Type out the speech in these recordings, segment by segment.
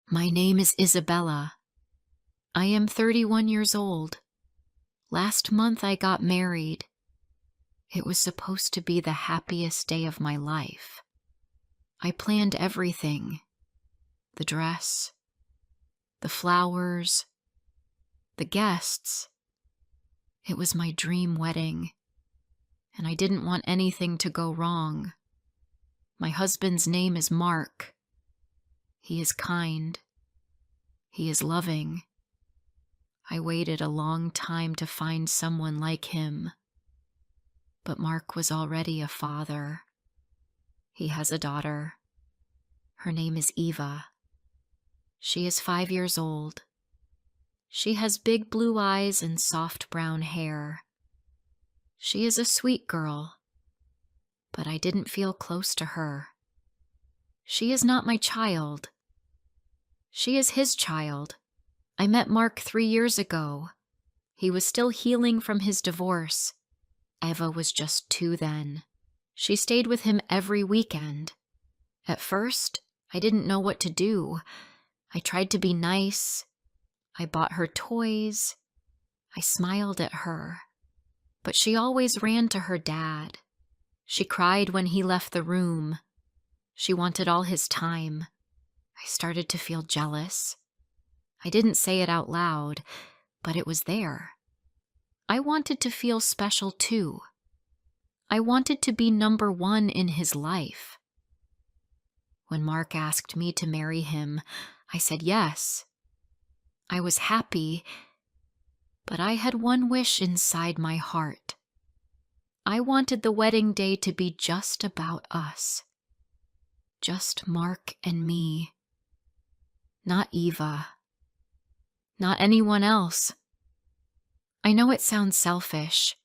My name is Isabella. I am 31 years old. Last month I got married. It was supposed to be the happiest day of my life. I planned everything: the dress, the flowers, the guests. It was my dream wedding, and I didn't want anything to go wrong. My husband's name is Mark. He is kind. He is loving. I waited a long time to find someone like him. But Mark was already a father. He has a daughter. Her name is Eva. She is 5 years old. She has big blue eyes and soft brown hair. She is a sweet girl, but I didn't feel close to her. She is not my child. She is his child. I met Mark 3 years ago. He was still healing from his divorce. Eva was just 2 then. She stayed with him every weekend. At first, I didn't know what to do. I tried to be nice. I bought her toys. I smiled at her. But she always ran to her dad. She cried when he left the room. She wanted all his time. I started to feel jealous. I didn't say it out loud, but it was there. I wanted to feel special too. I wanted to be number 1 in his life. When Mark asked me to marry him, I said yes. I was happy, but I had one wish inside my heart. I wanted the wedding day to be just about us. Just Mark and me. Not Eva. Not anyone else. I know it sounds selfish,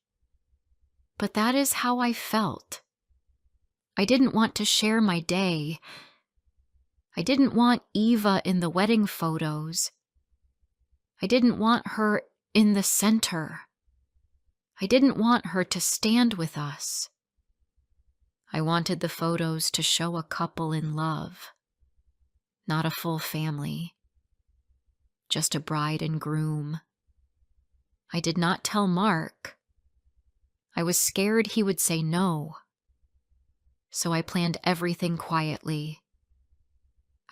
but that is how I felt. I didn't want to share my day. I didn't want Eva in the wedding photos. I didn't want her in the center. I didn't want her to stand with us. I wanted the photos to show a couple in love, not a full family, just a bride and groom. I did not tell Mark. I was scared he would say no. So I planned everything quietly.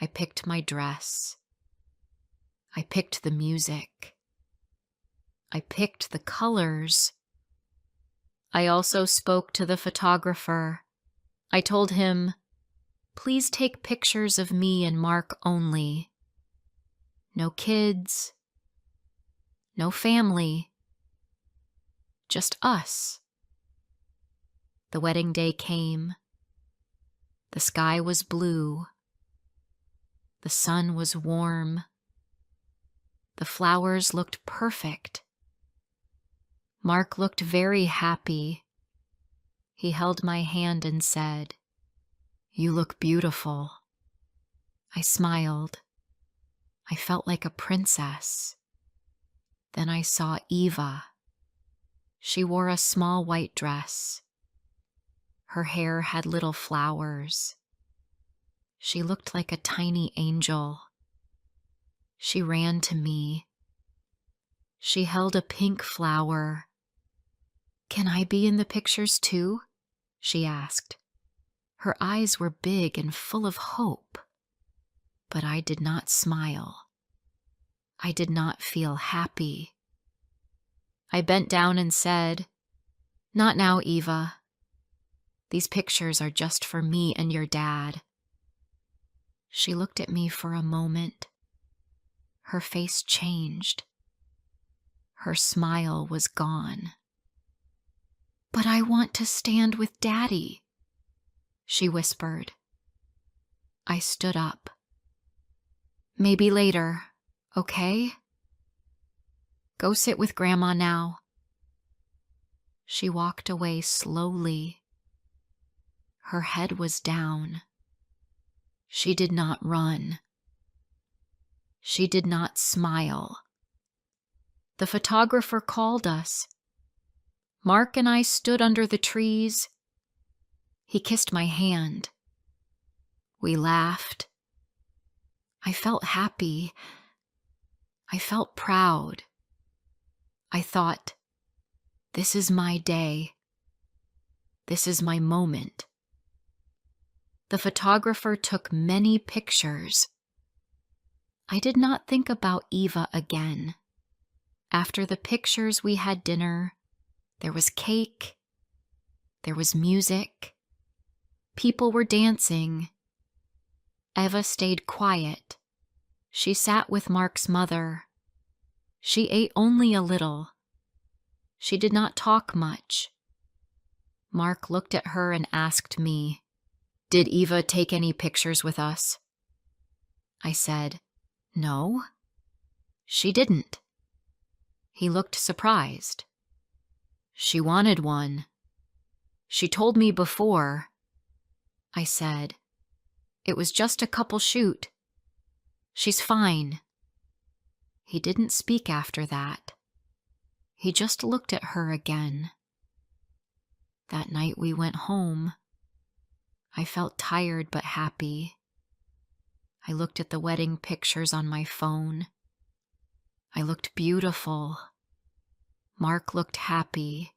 I picked my dress. I picked the music. I picked the colors. I also spoke to the photographer. I told him, "Please take pictures of me and Mark only. No kids. No family. Just us." The wedding day came. The sky was blue. The sun was warm. The flowers looked perfect. Mark looked very happy. He held my hand and said, "You look beautiful." I smiled. I felt like a princess. Then I saw Eva. She wore a small white dress. Her hair had little flowers. She looked like a tiny angel. She ran to me. She held a pink flower. "Can I be in the pictures too?" she asked. Her eyes were big and full of hope. But I did not smile. I did not feel happy. I bent down and said, "Not now, Eva. These pictures are just for me and your dad." She looked at me for a moment. Her face changed. Her smile was gone. "But I want to stand with Daddy," she whispered. I stood up. "Maybe later, okay? Go sit with Grandma now." She walked away slowly. Her head was down. She did not run. She did not smile. The photographer called us. Mark and I stood under the trees. He kissed my hand. We laughed. I felt happy. I felt proud. I thought, this is my day. This is my moment. The photographer took many pictures. I did not think about Eva again. After the pictures, we had dinner. There was cake. There was music. People were dancing. Eva stayed quiet. She sat with Mark's mother. She ate only a little. She did not talk much. Mark looked at her and asked me, "Did Eva take any pictures with us?" I said, "No, she didn't." He looked surprised. "She wanted one. She told me before." I said, "It was just a couple shoot. She's fine." He didn't speak after that. He just looked at her again. That night we went home. I felt tired but happy. I looked at the wedding pictures on my phone. I looked beautiful. Mark looked happy.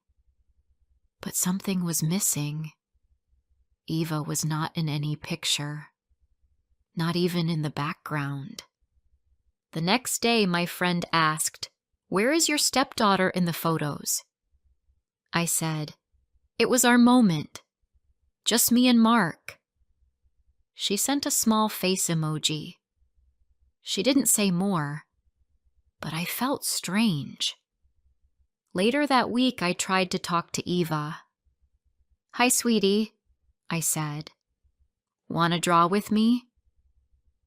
But something was missing. Eva was not in any picture, not even in the background. The next day, my friend asked, "Where is your stepdaughter in the photos?" I said, "It was our moment. Just me and Mark." She sent a small face emoji. She didn't say more, but I felt strange. Later that week, I tried to talk to Eva. "Hi, sweetie," I said. "Want to draw with me?"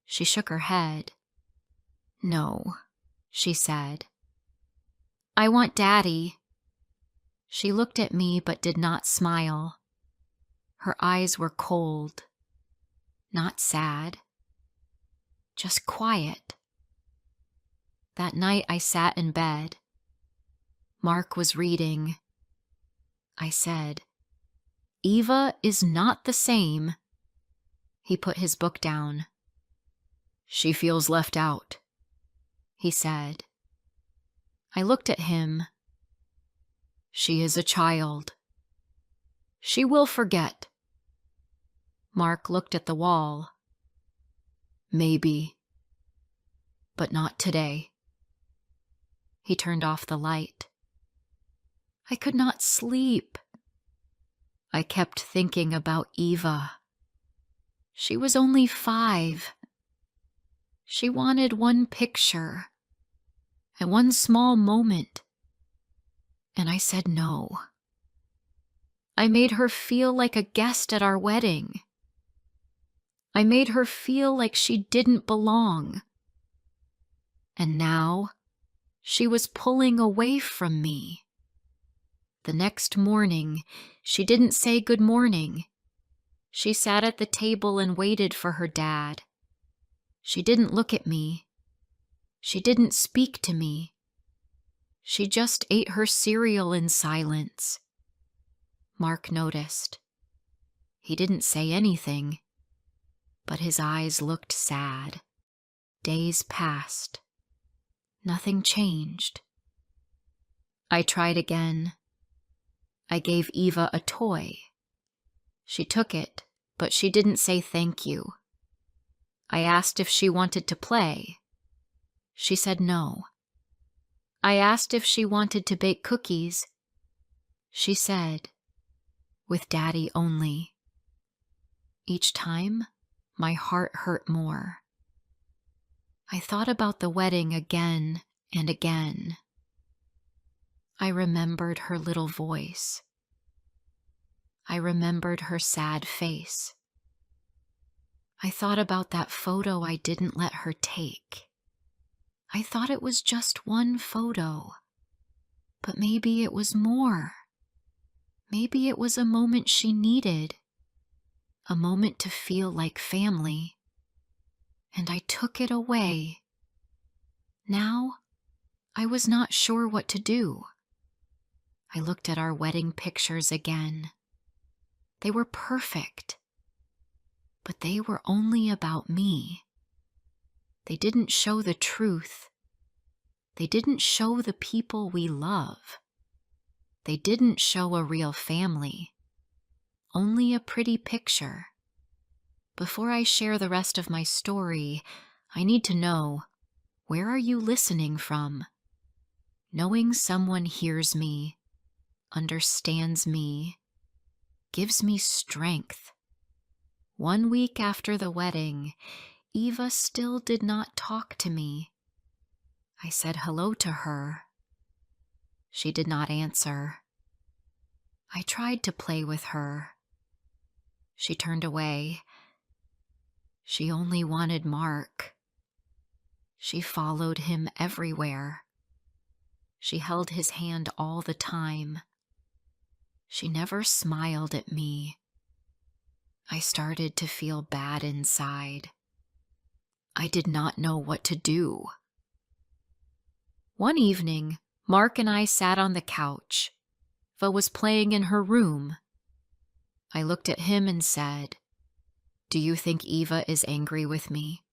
She shook her head. "No," she said. "I want Daddy." She looked at me but did not smile. Her eyes were cold, not sad, just quiet. That night I sat in bed. Mark was reading. I said, "Eva is not the same." He put his book down. "She feels left out," he said. I looked at him. "She is a child. She will forget." Mark looked at the wall. "Maybe, but not today." He turned off the light. I could not sleep. I kept thinking about Eva. She was only 5. She wanted one picture and one small moment, and I said no. I made her feel like a guest at our wedding. I made her feel like she didn't belong. And now she was pulling away from me. The next morning, she didn't say good morning. She sat at the table and waited for her dad. She didn't look at me. She didn't speak to me. She just ate her cereal in silence. Mark noticed. He didn't say anything, but his eyes looked sad. Days passed. Nothing changed. I tried again. I gave Eva a toy. She took it, but she didn't say thank you. I asked if she wanted to play. She said no. I asked if she wanted to bake cookies. She said, "With Daddy only." Each time, my heart hurt more. I thought about the wedding again and again. I remembered her little voice. I remembered her sad face. I thought about that photo I didn't let her take. I thought it was just one photo, but maybe it was more. Maybe it was a moment she needed, a moment to feel like family. And I took it away. Now, I was not sure what to do. I looked at our wedding pictures again. They were perfect, but they were only about me. They didn't show the truth. They didn't show the people we love. They didn't show a real family. Only a pretty picture. Before I share the rest of my story, I need to know, where are you listening from? Knowing someone hears me, understands me, gives me strength. 1 week after the wedding, Eva still did not talk to me. I said hello to her. She did not answer. I tried to play with her. She turned away. She only wanted Mark. She followed him everywhere. She held his hand all the time. She never smiled at me. I started to feel bad inside. I did not know what to do. One evening, Mark and I sat on the couch. Eva was playing in her room. I looked at him and said, "Do you think Eva is angry with me?"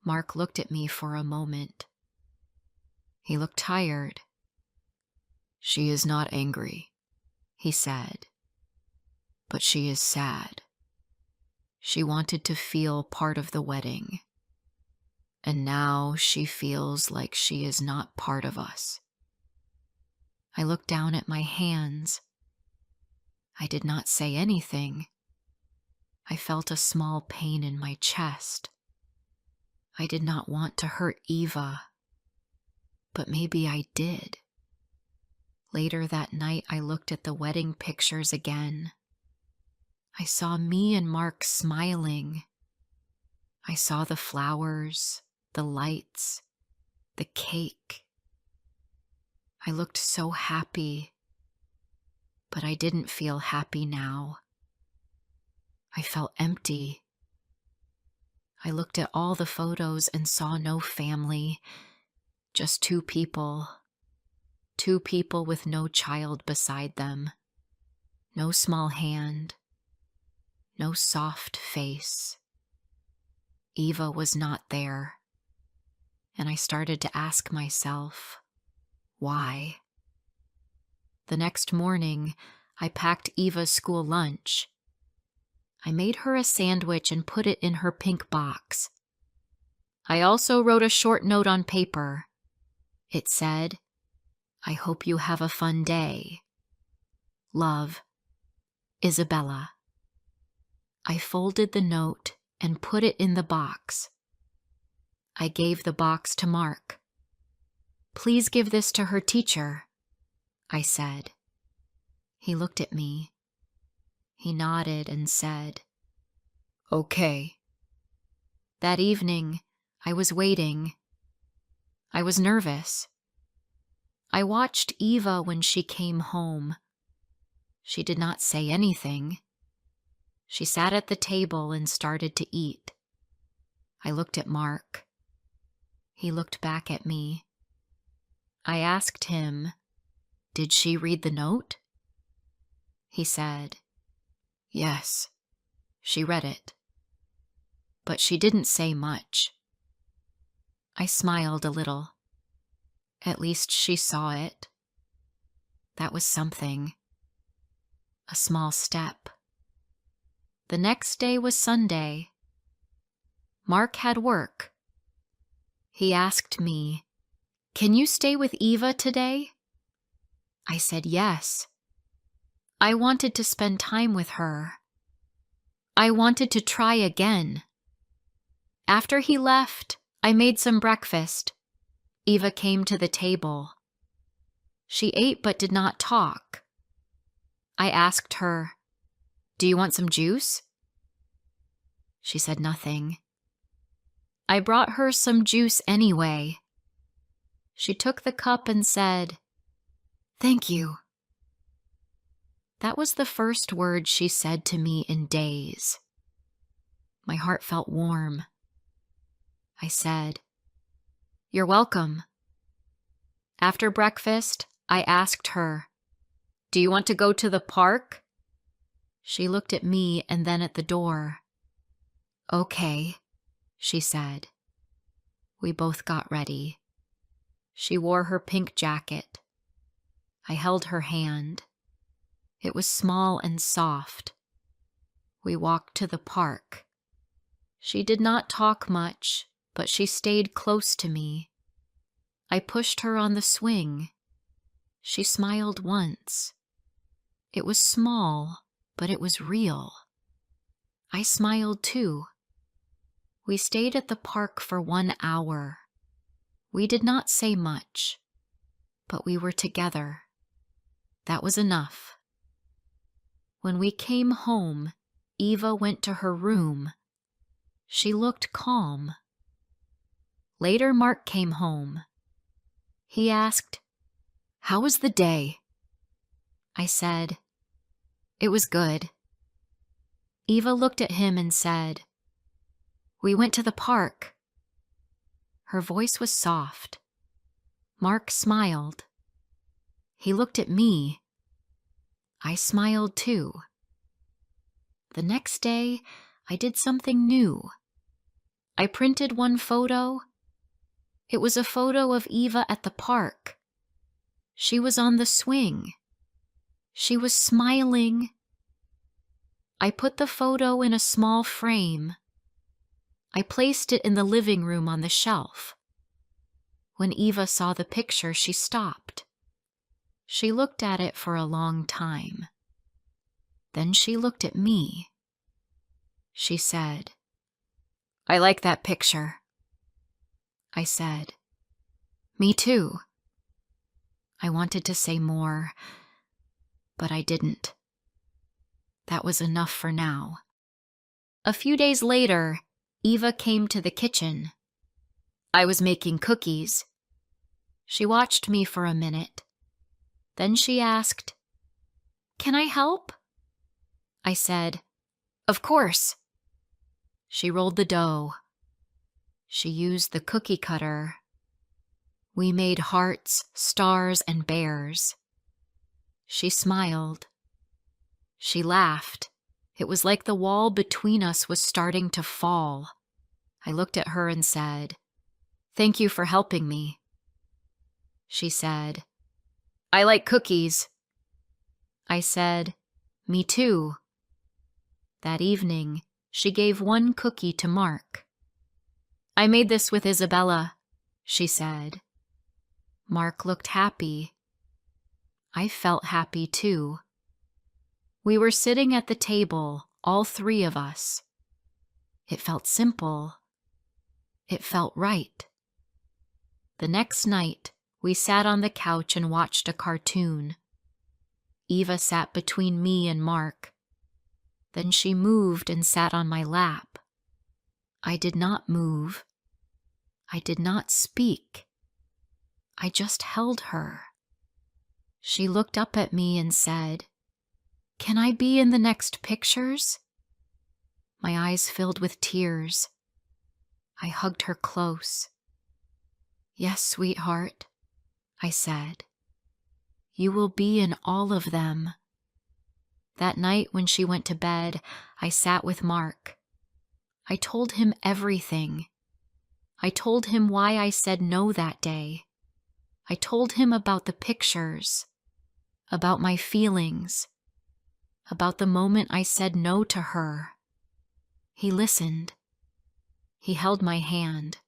Mark looked at me for a moment. He looked tired. "She is not angry," he said, "but she is sad. She wanted to feel part of the wedding, and now she feels like she is not part of us." I looked down at my hands. I did not say anything. I felt a small pain in my chest. I did not want to hurt Eva, but maybe I did. Later that night, I looked at the wedding pictures again. I saw me and Mark smiling. I saw the flowers, the lights, the cake. I looked so happy, but I didn't feel happy now. I felt empty. I looked at all the photos and saw no family, just two people with no child beside them, no small hand, no soft face. Eva was not there, and I started to ask myself, why? The next morning, I packed Eva's school lunch. I made her a sandwich and put it in her pink box. I also wrote a short note on paper. It said, "I hope you have a fun day. Love, Isabella." I folded the note and put it in the box. I gave the box to Mark. "Please give this to her teacher," I said. He looked at me. He nodded and said, "Okay." That evening, I was waiting. I was nervous. I watched Eva when she came home. She did not say anything. She sat at the table and started to eat. I looked at Mark. He looked back at me. I asked him, "Did she read the note?" He said, "Yes, she read it. But she didn't say much." I smiled a little. At least she saw it. That was something. A small step. The next day was Sunday. Mark had work. He asked me, "Can you stay with Eva today?" I said yes. I wanted to spend time with her. I wanted to try again. After he left, I made some breakfast. Eva came to the table. She ate but did not talk. I asked her, "Do you want some juice?" She said nothing. I brought her some juice anyway. She took the cup and said, "Thank you." That was the first word she said to me in days. My heart felt warm. I said, "You're welcome." After breakfast, I asked her, "Do you want to go to the park?" She looked at me and then at the door. "Okay," she said. We both got ready. She wore her pink jacket. I held her hand. It was small and soft. We walked to the park. She did not talk much, but she stayed close to me. I pushed her on the swing. She smiled once. It was small, but it was real. I smiled too. We stayed at the park for 1 hour. We did not say much, but we were together. That was enough. When we came home, Eva went to her room. She looked calm. Later, Mark came home. He asked, "How was the day?" I said, "It was good." Eva looked at him and said, "We went to the park." Her voice was soft. Mark smiled. He looked at me. I smiled too. The next day, I did something new. I printed one photo. It was a photo of Eva at the park. She was on the swing. She was smiling. I put the photo in a small frame. I placed it in the living room on the shelf. When Eva saw the picture, she stopped. She looked at it for a long time. Then she looked at me. She said, "I like that picture." I said, "Me too." I wanted to say more, but I didn't. That was enough for now. A few days later, Eva came to the kitchen. I was making cookies. She watched me for a minute. Then she asked, "Can I help?" I said, "Of course." She rolled the dough. She used the cookie cutter. We made hearts, stars, and bears. She smiled. She laughed. It was like the wall between us was starting to fall. I looked at her and said, "Thank you for helping me." She said, "I like cookies." I said, "Me too." That evening, she gave one cookie to Mark. "I made this with Isabella," she said. Mark looked happy. I felt happy too. We were sitting at the table, all three of us. It felt simple. It felt right. The next night, we sat on the couch and watched a cartoon. Eva sat between me and Mark. Then she moved and sat on my lap. I did not move. I did not speak. I just held her. She looked up at me and said, "Can I be in the next pictures?" My eyes filled with tears. I hugged her close. "Yes, sweetheart," I said. "You will be in all of them." That night when she went to bed, I sat with Mark. I told him everything. I told him why I said no that day. I told him about the pictures, about my feelings, about the moment I said no to her. He listened. He held my hand.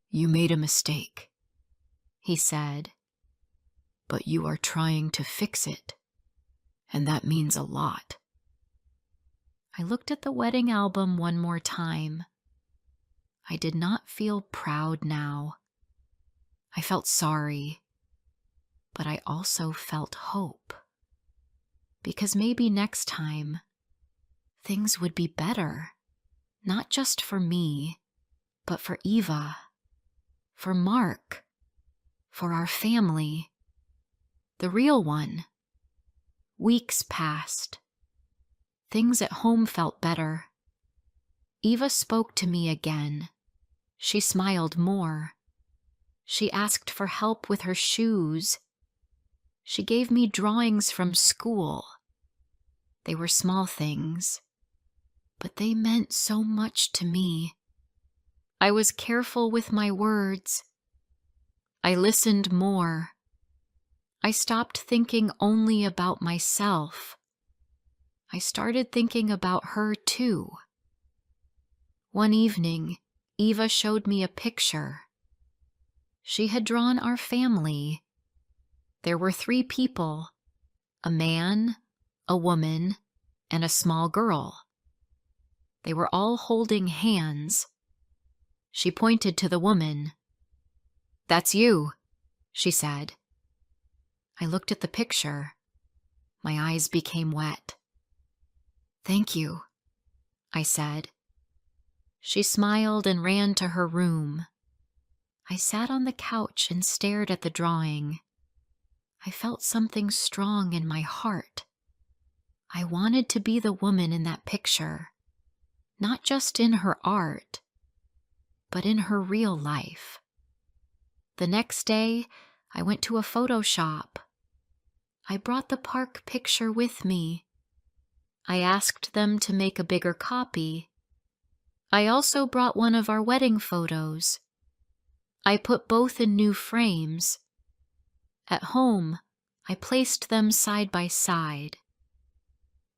"You made a mistake," he said, "but you are trying to fix it, and that means a lot." I looked at the wedding album one more time. I did not feel proud now. I felt sorry, but I also felt hope. Because maybe next time, things would be better, not just for me, but for Eva, for Mark, for our family, the real one. Weeks passed. Things at home felt better. Eva spoke to me again. She smiled more. She asked for help with her shoes. She gave me drawings from school. They were small things, but they meant so much to me. I was careful with my words. I listened more. I stopped thinking only about myself. I started thinking about her too. One evening, Eva showed me a picture. She had drawn our family. There were 3 people, a man, a woman, and a small girl. They were all holding hands. She pointed to the woman. "That's you," she said. I looked at the picture. My eyes became wet. "Thank you," I said. She smiled and ran to her room. I sat on the couch and stared at the drawing. I felt something strong in my heart. I wanted to be the woman in that picture, not just in her art, but in her real life. The next day, I went to a photo shop. I brought the park picture with me. I asked them to make a bigger copy. I also brought one of our wedding photos. I put both in new frames. At home, I placed them side by side.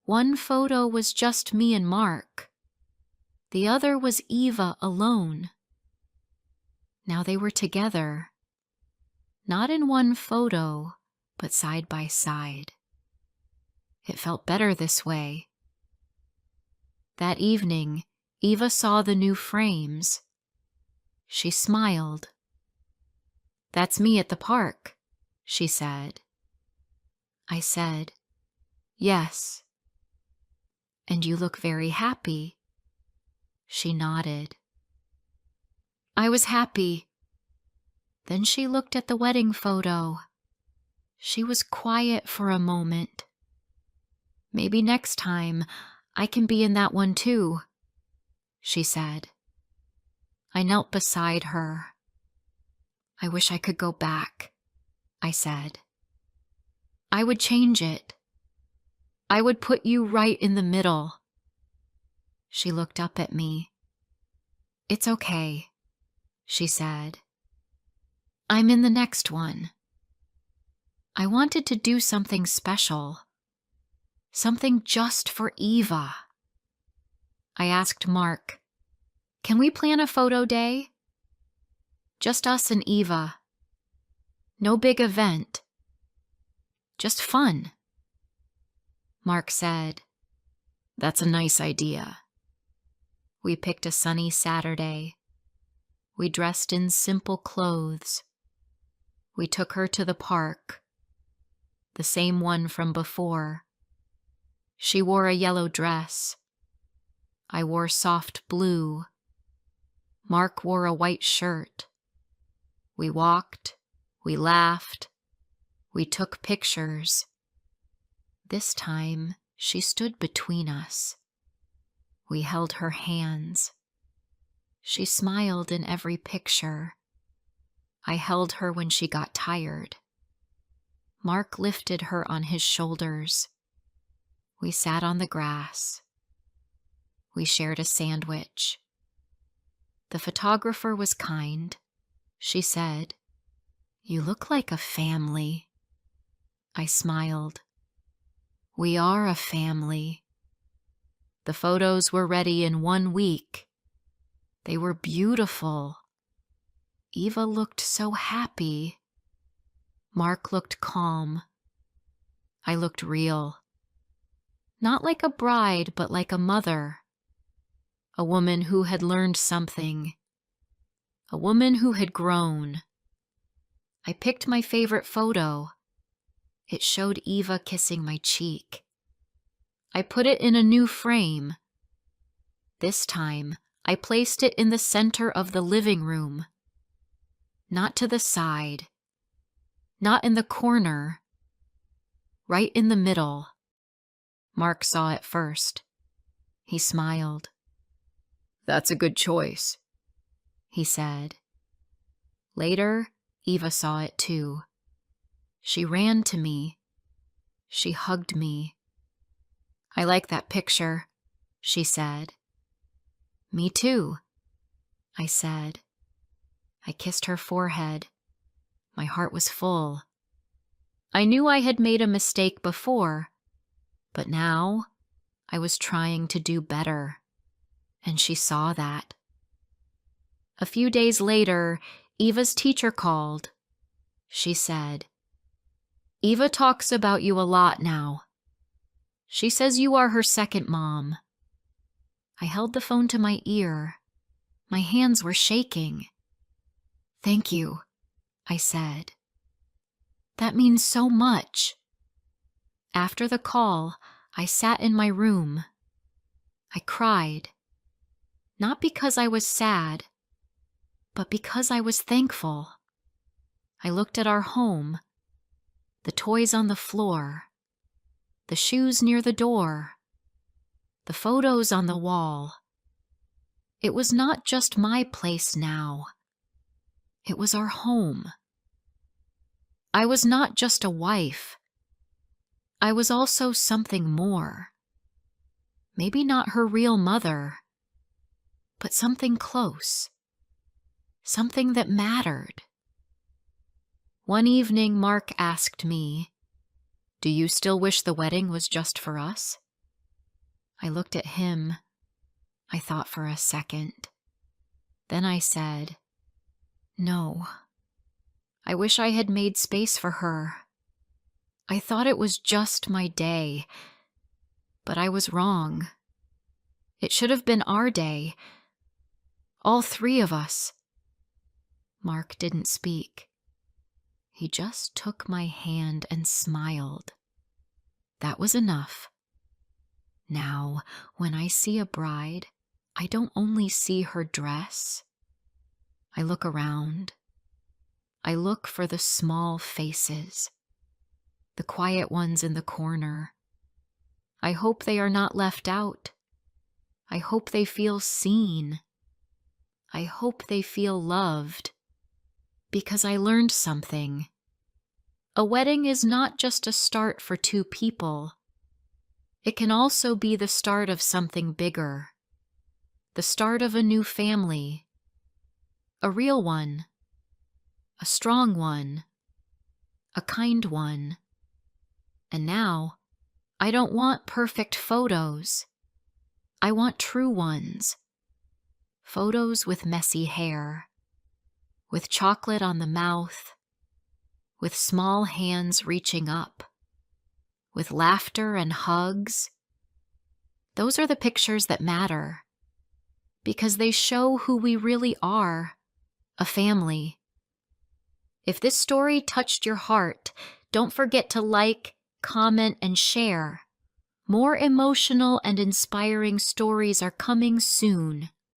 One photo was just me and Mark. The other was Eva alone. Now they were together. Not in one photo, but side by side. It felt better this way. That evening, Eva saw the new frames. She smiled. "That's me at the park," she said. I said, "Yes." "And you look very happy." She nodded. I was happy. Then she looked at the wedding photo. She was quiet for a moment. "Maybe next time I can be in that one too," she said. I knelt beside her. "I wish I could go back," I said. "I would change it. I would put you right in the middle." She looked up at me. "It's okay," she said. "I'm in the next one." I wanted to do something special. Something just for Eva. I asked Mark, "Can we plan a photo day?" "Just us and Eva. No big event. Just fun." Mark said, "That's a nice idea." We picked a sunny Saturday. We dressed in simple clothes. We took her to the park, the same one from before. She wore a yellow dress. I wore soft blue. Mark wore a white shirt. We walked, we laughed, we took pictures. This time, she stood between us. We held her hands. She smiled in every picture. I held her when she got tired. Mark lifted her on his shoulders. We sat on the grass. We shared a sandwich. The photographer was kind. She said, "You look like a family." I smiled. We are a family. The photos were ready in 1 week. They were beautiful. Eva looked so happy. Mark looked calm. I looked real. Not like a bride, but like a mother. A woman who had learned something. A woman who had grown. I picked my favorite photo. It showed Eva kissing my cheek. I put it in a new frame. This time, I placed it in the center of the living room. Not to the side. Not in the corner. Right in the middle. Mark saw it first. He smiled. "That's a good choice," he said. Later, Eva saw it too. She ran to me. She hugged me. "I like that picture," she said. "Me too." I said. I kissed her forehead. My heart was full. I knew I had made a mistake before, but now I was trying to do better, and she saw that. A few days later, Eva's teacher called. She said, "Eva talks about you a lot now. She says you are her second mom." I held the phone to my ear. My hands were shaking. "Thank you," I said. "That means so much." After the call, I sat in my room. I cried, not because I was sad, but because I was thankful. I looked at our home, the toys on the floor, the shoes near the door, the photos on the wall. It was not just my place now. It was our home. I was not just a wife. I was also something more. Maybe not her real mother, but something close. Something that mattered. One evening, Mark asked me, "Do you still wish the wedding was just for us?" I looked at him. I thought for a second. Then I said, "No. I wish I had made space for her. I thought it was just my day, but I was wrong. It should have been our day. All three of us." Mark didn't speak. He just took my hand and smiled. That was enough. Now, when I see a bride, I don't only see her dress. I look around. I look for the small faces, the quiet ones in the corner. I hope they are not left out. I hope they feel seen. I hope they feel loved. Because I learned something. A wedding is not just a start for two people. It can also be the start of something bigger. The start of a new family. A real one. A strong one. A kind one. And now, I don't want perfect photos. I want true ones. Photos with messy hair. With chocolate on the mouth. With small hands reaching up. With laughter and hugs. Those are the pictures that matter. Because they show who we really are. A family. If this story touched your heart, don't forget to like, comment, and share. More emotional and inspiring stories are coming soon.